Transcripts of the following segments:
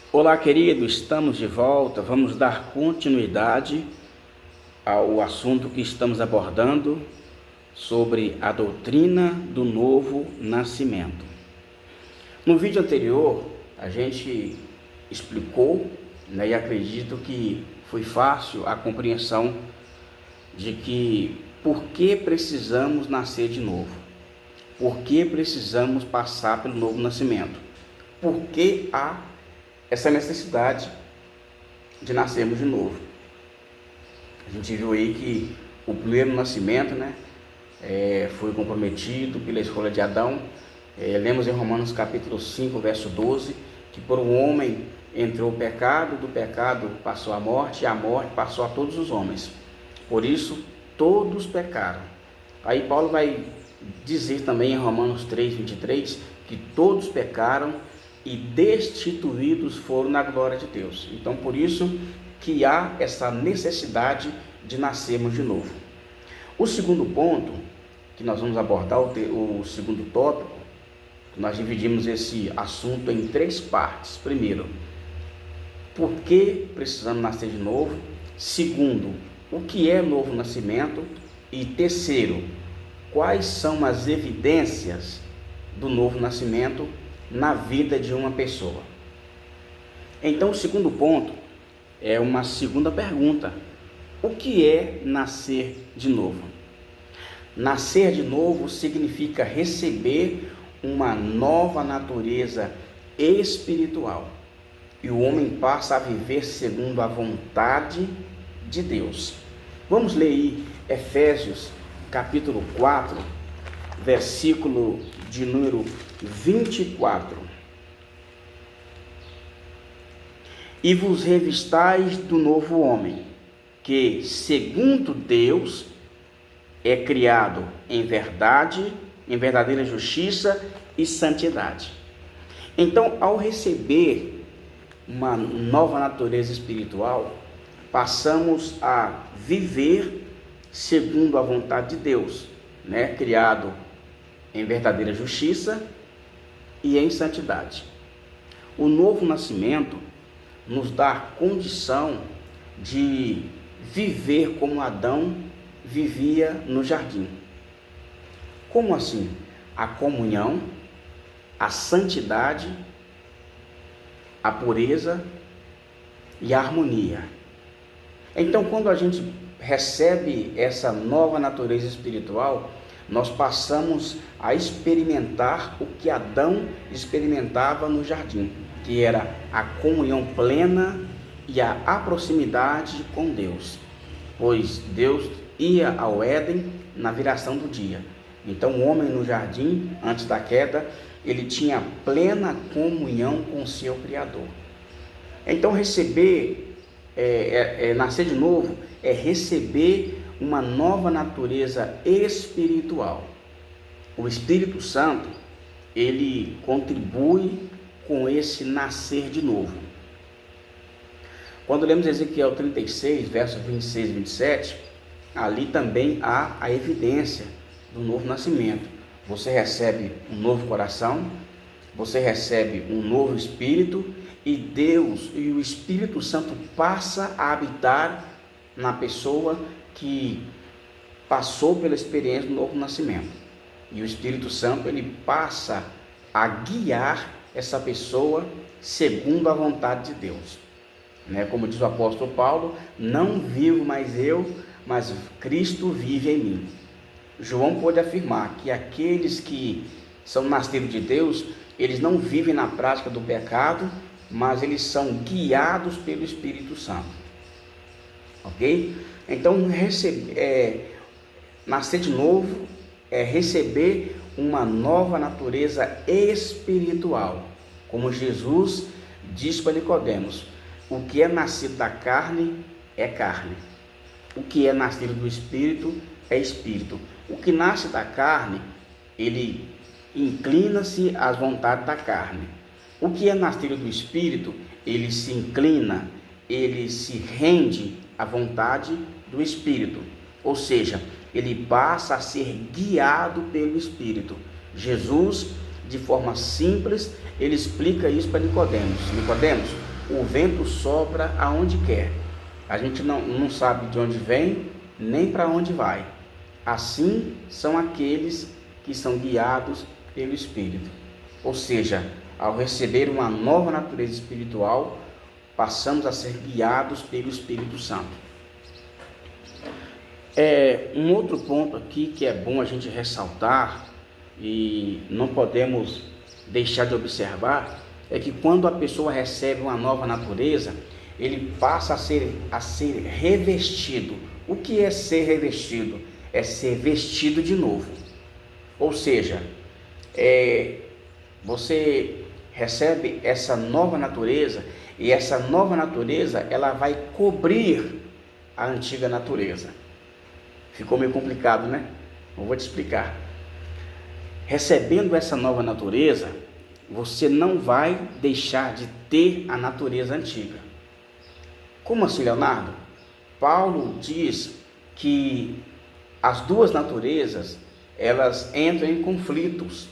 Olá, querido, estamos de volta. Vamos dar continuidade ao assunto que estamos abordando sobre a doutrina do novo nascimento. No vídeo anterior, a gente explicou, e acredito que foi fácil a compreensão de que por que precisamos nascer de novo, por que precisamos passar pelo novo nascimento, por que há essa necessidade de nascermos de novo. A gente viu aí que o primeiro nascimento, foi comprometido pela escolha de Adão. Lemos em Romanos capítulo 5, verso 12, que por um homem entrou o pecado, do pecado passou a morte, e a morte passou a todos os homens. Por isso, todos pecaram. Aí Paulo vai dizer também em Romanos 3, 23, que todos pecaram e destituídos foram na glória de Deus. Então, por isso que há essa necessidade de nascermos de novo. O segundo ponto que nós vamos abordar, o segundo tópico, nós dividimos esse assunto em três partes. Primeiro, por que precisamos nascer de novo? Segundo, o que é novo nascimento? E terceiro, quais são as evidências do novo nascimento na vida de uma pessoa? Então, o segundo ponto é uma segunda pergunta: o que é nascer de novo? Nascer de novo significa receber uma nova natureza espiritual, e o homem passa a viver segundo a vontade de Deus. Vamos ler aí Efésios capítulo 4, versículo de número 24. E vos revistais do novo homem, que segundo Deus é criado em verdade, em verdadeira justiça e santidade. Então, ao receber uma nova natureza espiritual, passamos a viver segundo a vontade de Deus, criado em verdadeira justiça e em santidade. O novo nascimento nos dá a condição de viver como Adão vivia no jardim. Como assim? A comunhão, a santidade, a pureza e a harmonia. Então, quando a gente recebe essa nova natureza espiritual, nós passamos a experimentar o que Adão experimentava no jardim, que era a comunhão plena e a proximidade com Deus, pois Deus ia ao Éden na viração do dia. Então o homem no jardim, antes da queda, ele tinha plena comunhão com o seu Criador. Então nascer de novo é receber uma nova natureza espiritual. O Espírito Santo, ele contribui com esse nascer de novo. Quando lemos Ezequiel 36, versos 26 e 27, ali também há a evidência do novo nascimento. Você recebe um novo coração, você recebe um novo espírito, e Deus e o Espírito Santo passa a habitar na pessoa que passou pela experiência do novo nascimento. E o Espírito Santo, ele passa a guiar essa pessoa segundo a vontade de Deus. Como diz o apóstolo Paulo, não vivo mais eu, mas Cristo vive em mim. João pode afirmar que aqueles que são nascidos de Deus, eles não vivem na prática do pecado, mas eles são guiados pelo Espírito Santo. Ok? Então, nascer de novo é receber uma nova natureza espiritual. Como Jesus disse para Nicodemos: o que é nascido da carne é carne, o que é nascido do Espírito é Espírito. O que nasce da carne, ele inclina-se às vontades da carne. O que é nascido do Espírito, ele se inclina, ele se rende à vontade do Espírito. Ou seja, ele passa a ser guiado pelo Espírito. Jesus, de forma simples, ele explica isso para Nicodemos. Nicodemos, o vento sopra aonde quer. A gente não sabe de onde vem, nem para onde vai. Assim são aqueles que são guiados pelo Espírito. Ou seja, ao receber uma nova natureza espiritual, passamos a ser guiados pelo Espírito Santo. Um outro ponto aqui que é bom a gente ressaltar e não podemos deixar de observar é que quando a pessoa recebe uma nova natureza, ele passa a ser revestido. O que é ser revestido? É ser vestido de novo. Ou seja, você recebe essa nova natureza e essa nova natureza ela vai cobrir a antiga natureza. Ficou meio complicado, né? Eu vou te explicar. Recebendo essa nova natureza, você não vai deixar de ter a natureza antiga. Como assim, Leonardo? Paulo diz que as duas naturezas, elas entram em conflitos.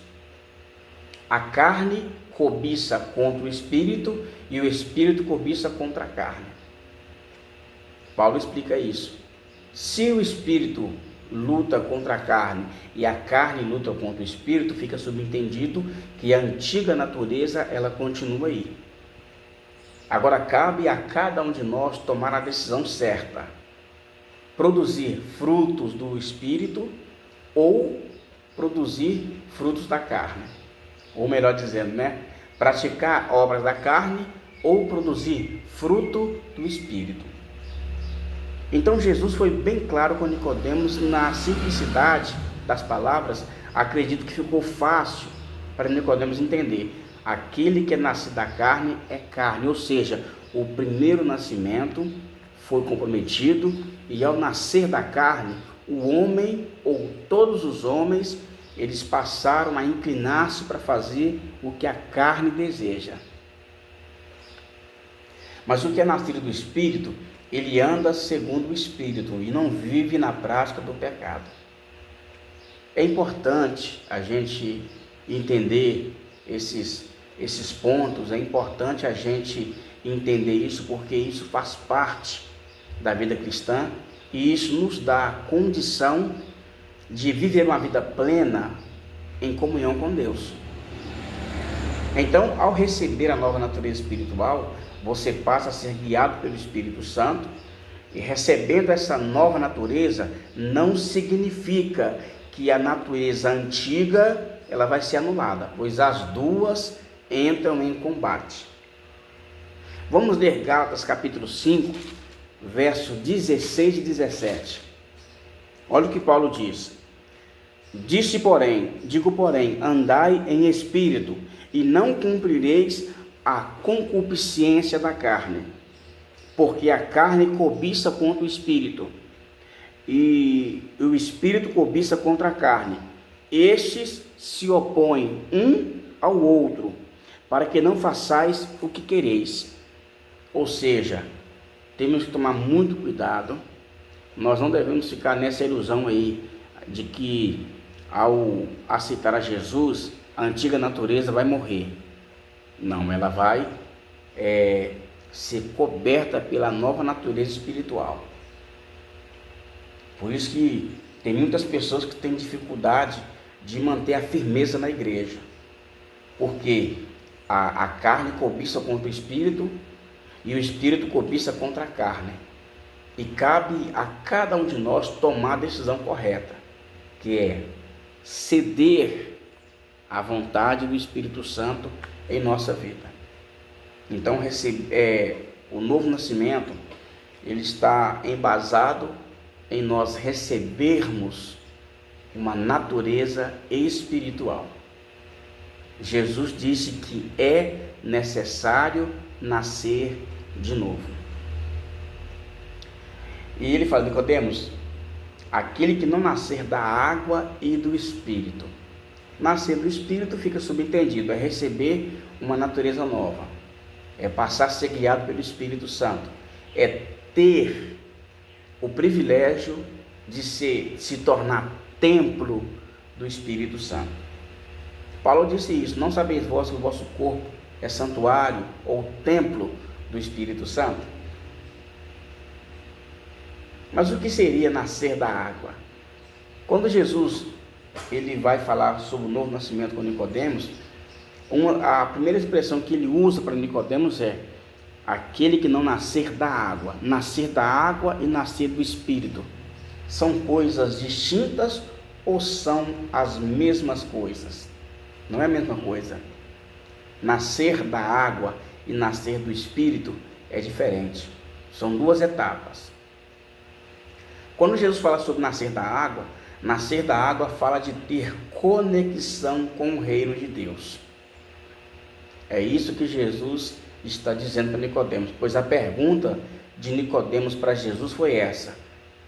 A carne cobiça contra o espírito e o espírito cobiça contra a carne. Paulo explica isso. Se o espírito luta contra a carne e a carne luta contra o espírito, fica subentendido que a antiga natureza ela continua aí. Agora cabe a cada um de nós tomar a decisão certa: produzir frutos do espírito ou produzir frutos da carne. Ou melhor dizendo, né? Praticar obras da carne ou produzir fruto do espírito. Então Jesus foi bem claro com Nicodemos na simplicidade das palavras. Acredito que ficou fácil para Nicodemos entender. Aquele que é nascido da carne é carne, ou seja, o primeiro nascimento foi comprometido e ao nascer da carne, o homem ou todos os homens, eles passaram a inclinar-se para fazer o que a carne deseja. Mas o que é nascido do Espírito, ele anda segundo o Espírito e não vive na prática do pecado. É importante a gente entender esses pontos, é importante a gente entender isso, porque isso faz parte da vida cristã e isso nos dá a condição de viver uma vida plena em comunhão com Deus. Então, ao receber a nova natureza espiritual, você passa a ser guiado pelo Espírito Santo, e recebendo essa nova natureza, não significa que a natureza antiga ela vai ser anulada, pois as duas entram em combate. Vamos ler Gálatas capítulo 5, verso 16 e 17. Olha o que Paulo diz. Digo porém, andai em espírito, e não cumprireis a concupiscência da carne, porque a carne cobiça contra o espírito, e o espírito cobiça contra a carne. Estes se opõem um ao outro, para que não façais o que quereis. Ou seja, temos que tomar muito cuidado. Nós não devemos ficar nessa ilusão aí de que ao aceitar a Jesus, a antiga natureza vai morrer. Não, ela vai ser coberta pela nova natureza espiritual. Por isso que tem muitas pessoas que têm dificuldade de manter a firmeza na igreja, porque a carne cobiça contra o espírito e o espírito cobiça contra a carne. E cabe a cada um de nós tomar a decisão correta, que é ceder à vontade do Espírito Santo em nossa vida. Então, o novo nascimento, ele está embasado em nós recebermos uma natureza espiritual. Jesus disse que é necessário nascer de novo. E ele fala, Nicodemos, aquele que não nascer da água e do Espírito. Nascer do Espírito fica subentendido, é receber uma natureza nova, é passar a ser guiado pelo Espírito Santo, é ter o privilégio de se tornar templo do Espírito Santo. Paulo disse isso, não sabeis vós que o vosso corpo é santuário ou templo do Espírito Santo. Mas o que seria nascer da água? Quando Jesus ele vai falar sobre o novo nascimento com Nicodemos, a primeira expressão que ele usa para Nicodemos é aquele que não nascer da água. Nascer da água e nascer do Espírito são coisas distintas ou são as mesmas coisas? Não é a mesma coisa. Nascer da água e nascer do Espírito é diferente. São duas etapas. Quando Jesus fala sobre nascer da água fala de ter conexão com o reino de Deus. É isso que Jesus está dizendo para Nicodemos, pois a pergunta de Nicodemos para Jesus foi essa: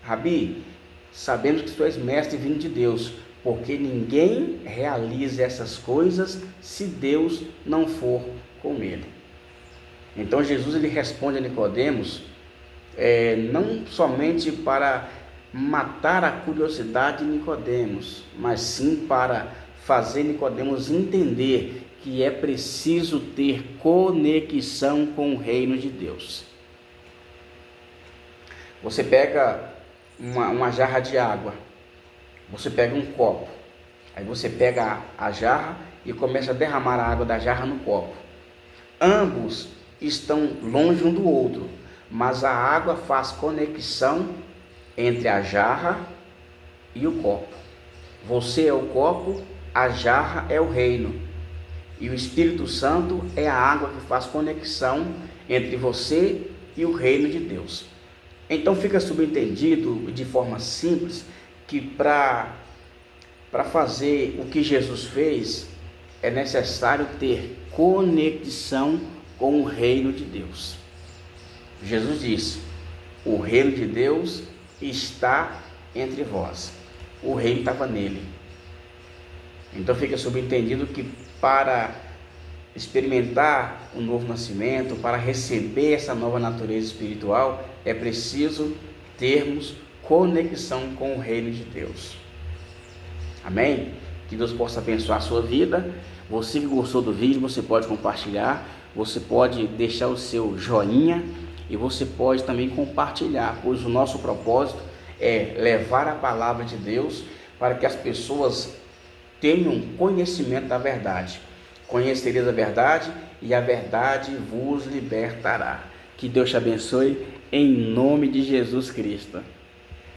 Rabi, sabemos que tu és mestre vindo de Deus, porque ninguém realiza essas coisas se Deus não for com ele. Então Jesus ele responde a Nicodemos, não somente para matar a curiosidade de Nicodemos, mas sim para fazer Nicodemos entender que é preciso ter conexão com o reino de Deus. Você pega uma jarra de água, você pega um copo, aí você pega a jarra e começa a derramar a água da jarra no copo. Ambos estão longe um do outro, mas a água faz conexão entre a jarra e o copo. Você é o copo, a jarra é o reino. E o Espírito Santo é a água que faz conexão entre você e o reino de Deus. Então fica subentendido de forma simples que para fazer o que Jesus fez é necessário ter conexão com o reino de Deus. Jesus disse: o reino de Deus está entre vós. O reino estava nele. Então fica subentendido que para experimentar o novo nascimento, para receber essa nova natureza espiritual, é preciso termos conexão com o reino de Deus. Amém? Que Deus possa abençoar a sua vida. Você que gostou do vídeo, você pode compartilhar, você pode deixar o seu joinha e você pode também compartilhar, pois o nosso propósito é levar a palavra de Deus para que as pessoas tenham conhecimento da verdade. Conhecereis a verdade e a verdade vos libertará. Que Deus te abençoe em nome de Jesus Cristo.